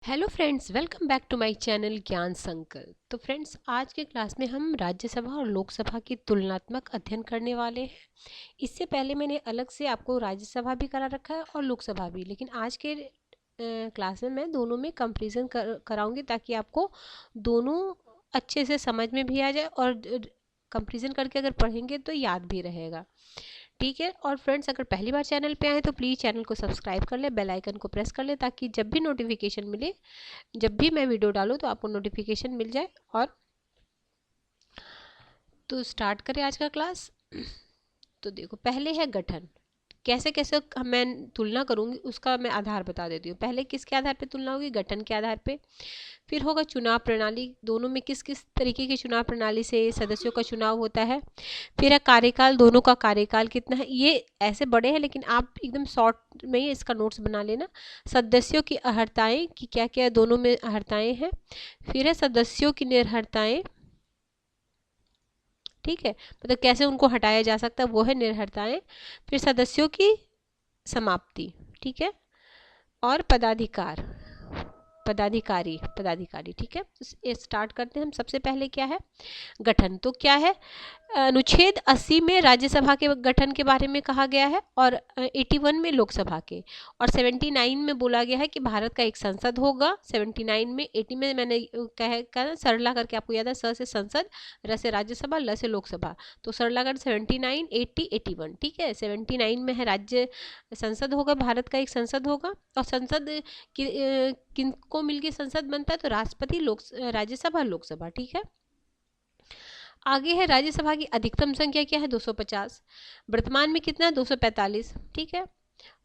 Hello friends, welcome back to my channel Gyan Sankalp. तो friends, आज के क्लास में हम राज्यसभा और लोकसभा की तुलनात्मक अध्ययन करने वाले हैं। इससे पहले मैंने अलग से आपको राज्यसभा भी करा रखा है और लोकसभा भी, लेकिन आज के क्लास में मैं दोनों में कंपैरिजन कराऊंगी ताकि आपको दोनों अच्छे से समझ में भी आ जाए और कंपैरिजन करके अगर पढ़ेंगे तो याद भी रहेगा। ठीक है। और फ्रेंड्स, अगर पहली बार चैनल पे आए तो प्लीज़ चैनल को सब्सक्राइब कर ले, बेल आइकन को प्रेस कर ले ताकि जब भी नोटिफिकेशन मिले, जब भी मैं वीडियो डालूँ तो आपको नोटिफिकेशन मिल जाए। और तो स्टार्ट करें आज का क्लास। तो देखो, पहले है गठन। कैसे कैसे मैं तुलना करूंगी उसका मैं आधार बता देती हूँ। पहले किसके आधार पे तुलना होगी? गठन के आधार पे। फिर होगा चुनाव प्रणाली, दोनों में किस किस तरीके की चुनाव प्रणाली से सदस्यों का चुनाव होता है। फिर है कार्यकाल, दोनों का कार्यकाल कितना है। ये ऐसे बड़े हैं लेकिन आप एकदम शॉर्ट में ही इसका नोट्स बना लेना। सदस्यों की अर्हताएं कि क्या क्या दोनों में अर्हताएं हैं। फिर है सदस्यों की निर्भरताएं, ठीक है, मतलब कैसे उनको हटाया जा सकता है, वो है निर्भरताएं। फिर सदस्यों की समाप्ति, ठीक है। और पदाधिकार, पदाधिकारी पदाधिकारी, ठीक है। स्टार्ट करते हैं हम। सबसे पहले क्या है? गठन। तो क्या है? अनुच्छेद 80 में राज्यसभा के गठन के बारे में कहा गया है और 81 में लोकसभा के, और 79 में बोला गया है कि भारत का एक संसद होगा। 79 में, 80 में मैंने कहा सरला करके आपको याद है, स से संसद, र से राज्यसभा, ल से लोकसभा। तो सरला कर 79, 80, 81, ठीक है। 79 में है राज्य संसद होगा, भारत का एक संसद होगा। और संसद किनको मिलकर संसद बनता है? तो राष्ट्रपति, राज्यसभा, लोकसभा, ठीक है। आगे है राज्यसभा की अधिकतम संख्या क्या है? 250। वर्तमान में कितना है? 245, ठीक है।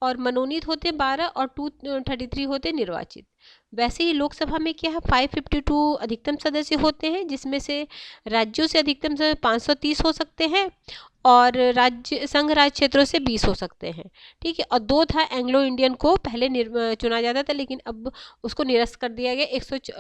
और मनोनीत होते 12 और 233 होते निर्वाचित। वैसे ही लोकसभा में क्या है? 552 अधिकतम सदस्य होते हैं, जिसमें से राज्यों से अधिकतम 530 हो सकते हैं और राज्य संघ राज्य क्षेत्रों से 20 हो सकते हैं, ठीक है। और 2 था एंग्लो इंडियन को पहले चुना जाता था, लेकिन अब उसको निरस्त कर दिया गया।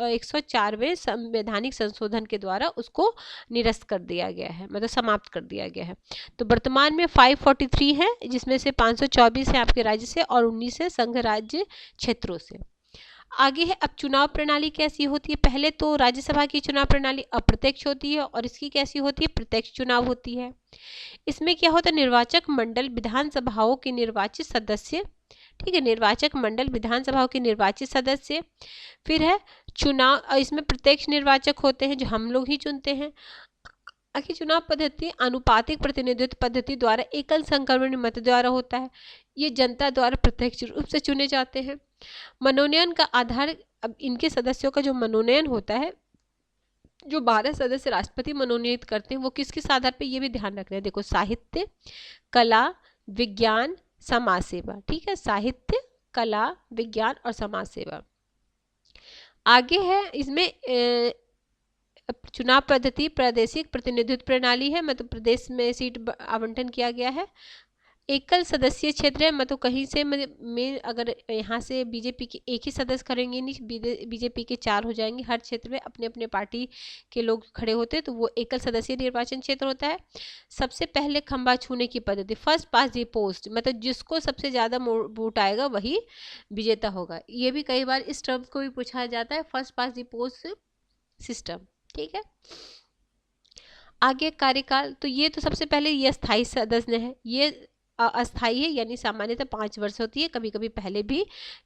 104वें संवैधानिक संशोधन के द्वारा उसको निरस्त कर दिया गया है, मतलब समाप्त कर दिया गया है। तो वर्तमान में 543 है, जिसमें से 524 है आपके राज्य से और 19 है संघ राज्य क्षेत्रों से। आगे है अब चुनाव प्रणाली कैसी होती है। पहले तो राज्यसभा की चुनाव प्रणाली अप्रत्यक्ष होती है और इसकी कैसी होती है? प्रत्यक्ष चुनाव होती है। इसमें क्या होता है? निर्वाचक मंडल विधानसभाओं के निर्वाचित सदस्य, ठीक है, निर्वाचक मंडल विधानसभाओं के निर्वाचित सदस्य। फिर है चुनाव, इसमें प्रत्यक्ष निर्वाचक होते हैं जो हम लोग ही चुनते हैं। आखिर चुनाव पद्धति अनुपातिक प्रतिनिधित्व पद्धति द्वारा एकल संक्रमण मत द्वारा होता है। ये जनता द्वारा प्रत्यक्ष रूप से चुने जाते हैं। मनोनयन का आधार, अब इनके सदस्यों का जो मनोनयन होता है, जो 12 सदस्य राष्ट्रपति मनोनीत करते हैं, वो किस किस आधार पे, ये भी ध्यान रखना है। देखो, साहित्य, कला, विज्ञान, समाज सेवा, ठीक है। साहित्य, कला, विज्ञान और समाज सेवा। आगे है इसमें चुनाव पद्धति प्रादेशिक प्रतिनिधित्व प्रणाली है, मतलब प्रदेश में सीट आवंटन किया गया है। एकल सदस्यीय क्षेत्र है, मतलब कहीं से में अगर यहाँ से बीजेपी के एक ही सदस्य करेंगे नहीं, बीजेपी के 4 हो जाएंगे। हर क्षेत्र में अपने अपने पार्टी के लोग खड़े होते हैं, तो वो एकल सदस्यीय निर्वाचन क्षेत्र होता है। सबसे पहले खंबा छूने की पद्धति, फर्स्ट पास दी पोस्ट, मतलब जिसको सबसे ज़्यादा वोट आएगा वही विजेता होगा। ये भी कई बार इस टर्म को भी पूछा जाता है, फर्स्ट पास दी पोस्ट सिस्टम, ठीक है। आगे कार्यकाल, तो ये तो सबसे पहले ये अस्थायी सदस्य है, ये अस्थायी है, यानी सामान्यतः 5 वर्ष होती है, कभी कभी पहले भी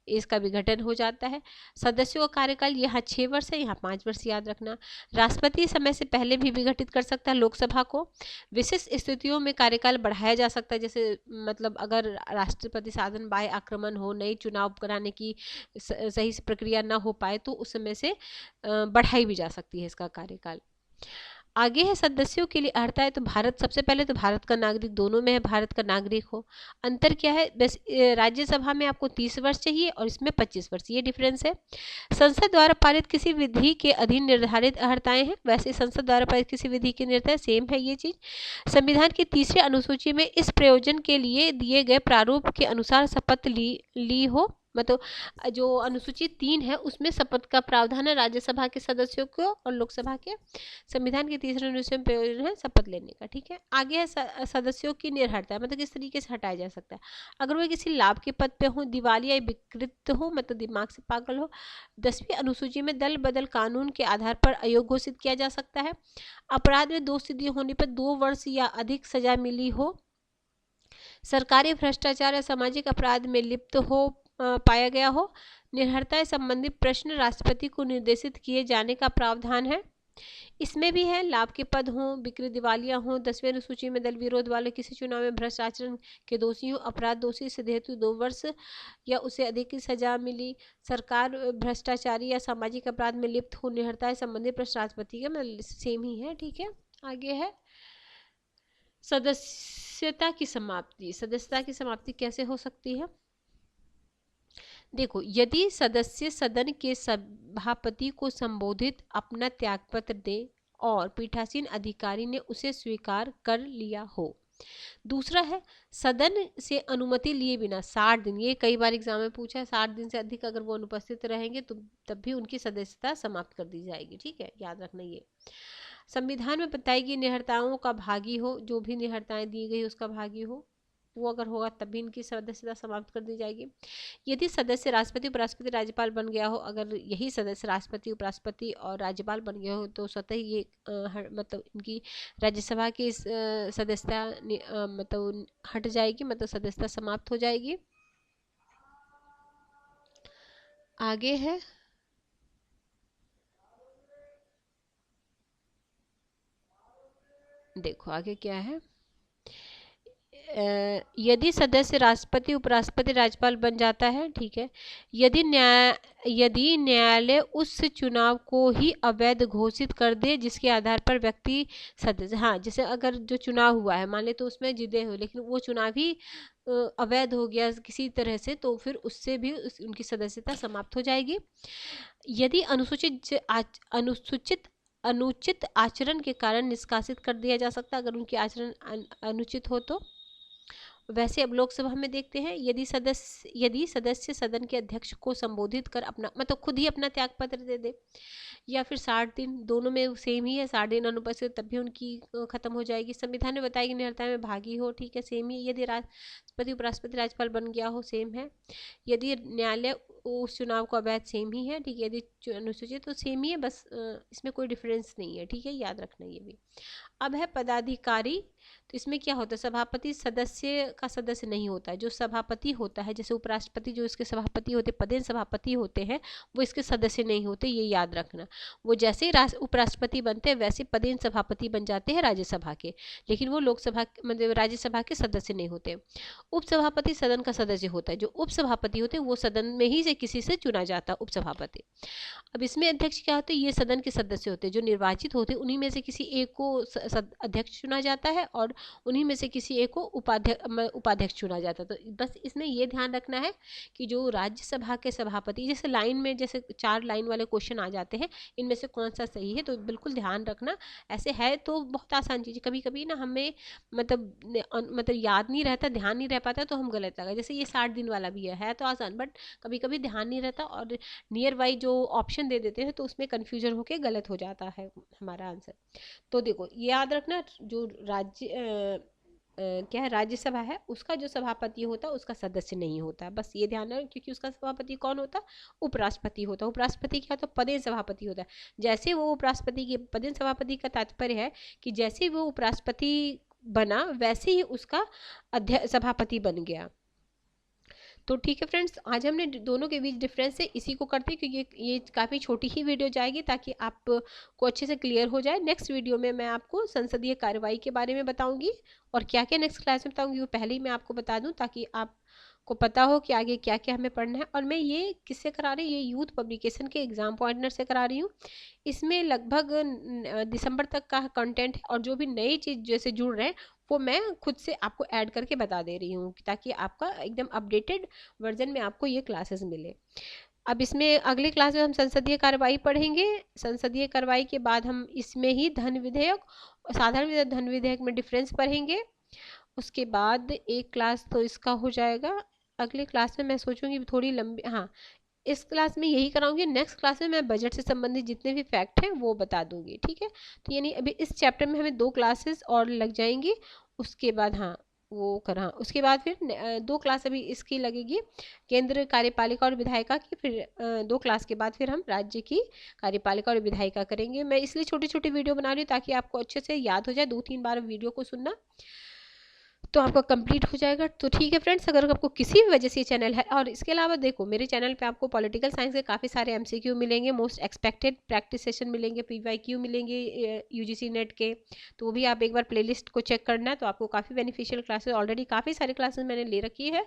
इसका विघटन हो जाता है। सदस्यों का कार्यकाल यहाँ 6 वर्ष है, यहाँ 5 वर्ष, याद रखना। राष्ट्रपति समय से पहले भी विघटित कर सकता है लोकसभा को। विशिष्ट स्थितियों में कार्यकाल बढ़ाया जा सकता है, जैसे मतलब अगर राष्ट्रपति शासन बाह्य आक्रमण हो, नई चुनाव कराने की सही से प्रक्रिया ना हो पाए, तो उस समय से बढ़ाई भी जा सकती है इसका कार्यकाल। आगे है सदस्यों के लिए अर्हता है। तो भारत, सबसे पहले तो भारत का नागरिक, दोनों में है भारत का नागरिक हो। अंतर क्या है? बस राज्यसभा में आपको 30 वर्ष चाहिए और इसमें 25 वर्ष, ये डिफरेंस है। संसद द्वारा पारित किसी विधि के अधीन निर्धारित अर्हताएं हैं, वैसे संसद द्वारा पारित किसी विधि की निर्धारित सेम है ये चीज। संविधान की तीसरे अनुसूची में इस प्रयोजन के लिए दिए गए प्रारूप के अनुसार शपथ ली हो, मतलब जो अनुसूची 3 है उसमें शपथ का प्रावधान है राज्यसभा के सदस्यों को और लोकसभा के। संविधान के तीसरे अनुच्छेद में प्रयोजन है शपथ लेने का। ठीक है, आगे है सदस्यों की निर्हरता, मतलब किस तरीके से हटाया जा सकता है। अगर वह किसी लाभ के पद पे हो, दिवालिया या विकृत हो, मतलब दिमाग से पागल हो। 10वीं अनुसूची में दल बदल कानून के आधार पर अयोग्य घोषित किया जा सकता है। अपराध में दोष सिद्ध होने पर 2 वर्ष या अधिक सजा मिली हो। सरकारी भ्रष्टाचार या सामाजिक अपराध में लिप्त हो पाया गया हो। निर्हरता संबंधी प्रश्न राष्ट्रपति को निर्देशित किए जाने का प्रावधान है। इसमें भी है लाभ के पद हों, विकृत दिवालिया हों, 10वीं अनुसूची में दल विरोध वाले किसी चुनाव में भ्रष्ट आचरण के दोषी हो, अपराध दोषी से हेतु 2 वर्ष या उससे अधिक की सजा मिली, सरकार भ्रष्टाचारी या सामाजिक अपराध में लिप्त हो। निर्हरता संबंधी प्रश्न राष्ट्रपति के मतलब सेम ही है। ठीक है, आगे है सदस्यता की समाप्ति। सदस्यता की समाप्ति कैसे हो सकती है? देखो, यदि सदस्य सदन के सभापति को संबोधित अपना त्यागपत्र दे और पीठासीन अधिकारी ने उसे स्वीकार कर लिया हो। दूसरा है सदन से अनुमति लिए बिना 60 दिन, ये कई बार एग्जाम में पूछा है, 60 दिन से अधिक अगर वो अनुपस्थित रहेंगे तो तब भी उनकी सदस्यता समाप्त कर दी जाएगी। ठीक है, याद रखना ये। संविधान में बताई गई निहरताओं का भागी हो, जो भी निहरताएं दी गई उसका भागी हो, वो अगर होगा तब भी इनकी सदस्यता समाप्त कर दी जाएगी। यदि सदस्य राष्ट्रपति उपराष्ट्रपति राज्यपाल बन गया हो, अगर यही सदस्य राष्ट्रपति उपराष्ट्रपति और राज्यपाल बन गया हो तो स्वतः ही ये मतलब इनकी राज्यसभा की सदस्यता मतलब हट जाएगी, मतलब सदस्यता समाप्त हो जाएगी। आगे है देखो आगे क्या है। यदि सदस्य राष्ट्रपति उपराष्ट्रपति राज्यपाल बन जाता है, ठीक है, यदि न्यायालय उस चुनाव को ही अवैध घोषित कर दे जिसके आधार पर व्यक्ति सदस्य, हाँ जैसे अगर जो चुनाव हुआ है मान ले तो उसमें जीते हो लेकिन वो चुनाव ही अवैध हो गया किसी तरह से, तो फिर उससे भी उनकी सदस्यता समाप्त हो जाएगी। यदि अनुचित आचरण के कारण निष्कासित कर दिया जा सकता है, अगर उनके आचरण अनुचित हो तो। वैसे अब लोकसभा में देखते हैं, यदि सदस्य सदन के अध्यक्ष को संबोधित कर अपना मतलब खुद ही अपना त्यागपत्र दे दे, या फिर 60 दिन, दोनों में सेम ही है, 60 दिन अनुपस्थित तब भी उनकी खत्म हो जाएगी। संविधान में बताई गई निहरता में भागी हो, ठीक है, सेम ही। यदि राष्ट्रपति उपराष्ट्रपति राज्यपाल बन गया हो, सेम है। यदि न्यायालय उस चुनाव को अवैध, सेम ही है, ठीक है। यदि अनुसूचित तो सेम ही है, बस इसमें कोई डिफरेंस नहीं है, ठीक है, याद रखना ये भी। अब है पदाधिकारी, तो इसमें क्या होता है, सभापति सदस्य का सदस्य नहीं होता है, जो सभापति होता है, जैसे उपराष्ट्रपति जो इसके सभापति होते, पदेन सभापति होते हैं, वो इसके सदस्य नहीं होते, ये याद रखना। वो जैसे ही उपराष्ट्रपति बनते हैं वैसे पदेन सभापति बन जाते हैं राज्यसभा के, लेकिन वो लोकसभा मतलब राज्यसभा के सदस्य नहीं होते। उपसभापति सदन का सदस्य होता है, जो उपसभापति होते हैं वो सदन में ही से किसी से चुना जाता है उपसभापति। अब इसमें अध्यक्ष क्या होते हैं, ये सदन के सदस्य होते हैं, जो निर्वाचित होते हैं उन्हीं में से किसी एक को अध्यक्ष चुना जाता है और उन्हीं में से किसी एक को उपाध्यक्ष चुना जाता है। तो बस इसमें ये ध्यान रखना है कि जो राज्यसभा के सभापति, जैसे लाइन में जैसे 4 लाइन वाले क्वेश्चन आ जाते हैं, इनमें से कौन सा सही है, तो बिल्कुल ध्यान रखना। ऐसे है तो बहुत आसान चीज़, कभी कभी ना हमें मतलब याद नहीं रहता, ध्यान नहीं रह पाता तो हम गलत लगा। जैसे ये 60 दिन वाला भी है तो आसान, बट कभी कभी ध्यान नहीं रहता और नियर बाई जो ऑप्शन दे देते हैं तो उसमें कन्फ्यूजन होके गलत हो जाता है हमारा आंसर। तो देखो ये याद रखना, जो क्या है राज्यसभा है उसका जो सभापति होता है उसका सदस्य नहीं होता, बस ये ध्यान रखना, क्योंकि उसका सभापति कौन होता है, उपराष्ट्रपति होता है। उपराष्ट्रपति क्या होता है, पदेन सभापति होता है। जैसे वो उपराष्ट्रपति के पदेन सभापति का तात्पर्य है कि जैसे वो उपराष्ट्रपति बना वैसे ही उसका सभापति बन गया। तो ठीक है फ्रेंड्स, आज हमने दोनों के बीच डिफरेंस है इसी को करते हैं, क्योंकि ये काफ़ी छोटी ही वीडियो जाएगी ताकि आपको अच्छे से क्लियर हो जाए। नेक्स्ट वीडियो में मैं आपको संसदीय कार्रवाई के बारे में बताऊंगी और क्या क्या नेक्स्ट क्लास में बताऊंगी वो पहले ही मैं आपको बता दूं, ताकि आपको पता हो कि आगे क्या क्या हमें पढ़ना है। और मैं ये किससे करा रही हूँ, ये यूथ पब्लिकेशन के एग्जाम पॉइंटनर से करा रही हूँ। इसमें लगभग दिसंबर तक का कंटेंट है और जो भी नई चीज़ जैसे जुड़ रहे हैं वो मैं खुद से आपको ऐड करके बता दे रही हूँ, ताकि आपका एकदम अपडेटेड वर्जन में आपको ये क्लासेस मिले। अब इसमें अगली क्लास में हम संसदीय कार्रवाई पढ़ेंगे। संसदीय कार्रवाई के बाद हम इसमें ही धन विधेयक और साधारण धन विधेयक में डिफरेंस पढ़ेंगे। उसके बाद एक क्लास तो इसका हो जाएगा, अगली क्लास में मैं सोचूंगी थोड़ी लंबी, हाँ इस क्लास में यही कराऊंगी, नेक्स्ट क्लास में मैं बजट से संबंधित जितने भी फैक्ट हैं वो बता दूंगी, ठीक है। तो यानी अभी इस चैप्टर में हमें 2 क्लासेस और लग जाएंगी, उसके बाद हाँ वो करा, उसके बाद फिर 2 क्लास अभी इसकी लगेगी केंद्र कार्यपालिका और विधायिका की, फिर 2 क्लास के बाद फिर हम राज्य की कार्यपालिका और विधायिका करेंगे। मैं इसलिए छोटी छोटी वीडियो बना रही हूँ ताकि आपको अच्छे से याद हो जाए, 2-3 बार वीडियो को सुनना तो आपका कंप्लीट हो जाएगा। तो ठीक है फ्रेंड्स, अगर आपको किसी भी वजह से ये चैनल है, और इसके अलावा देखो मेरे चैनल पे आपको पॉलिटिकल साइंस के काफ़ी सारे एमसीक्यू मिलेंगे, मोस्ट एक्सपेक्टेड प्रैक्टिस सेशन मिलेंगे, पीवाईक्यू मिलेंगे यूजीसी नेट के, तो वो भी आप एक बार प्लेलिस्ट को चेक करना है, तो आपको काफ़ी बेनिफिशियल क्लासेस, ऑलरेडी काफ़ी सारी क्लासेस मैंने ले रखी है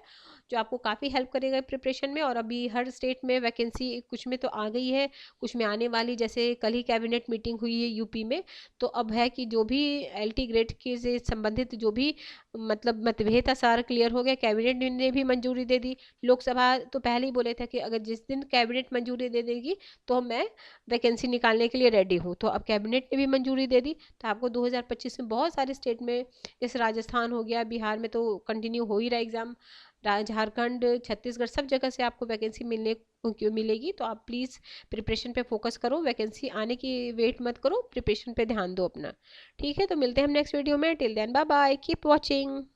जो आपको काफ़ी हेल्प करेगा प्रिपरेशन में। और अभी हर स्टेट में वैकेंसी कुछ में तो आ गई है, कुछ में आने वाली, जैसे कल ही कैबिनेट मीटिंग हुई है यूपी में, तो अब है कि जो भी एलटी ग्रेड के से संबंधित जो भी मतलब मतभेद था सारा क्लियर हो गया, कैबिनेट ने भी मंजूरी दे दी। लोकसभा तो पहले ही बोले थे कि अगर जिस दिन कैबिनेट मंजूरी दे देगी तो मैं वैकेंसी निकालने के लिए रेडी हूँ, तो अब कैबिनेट ने भी मंजूरी दे दी, तो आपको 2025 में बहुत सारे स्टेट में, जैसे राजस्थान हो गया, बिहार में तो कंटिन्यू हो ही रहा एग्ज़ाम, झारखंड, छत्तीसगढ़, सब जगह से आपको वैकेंसी मिलेगी। तो आप प्लीज़ प्रिपरेशन पे फोकस करो, वैकेंसी आने की वेट मत करो, प्रिपरेशन पे ध्यान दो अपना, ठीक है। तो मिलते हैं हम नेक्स्ट वीडियो में, till then bye bye, keep watching.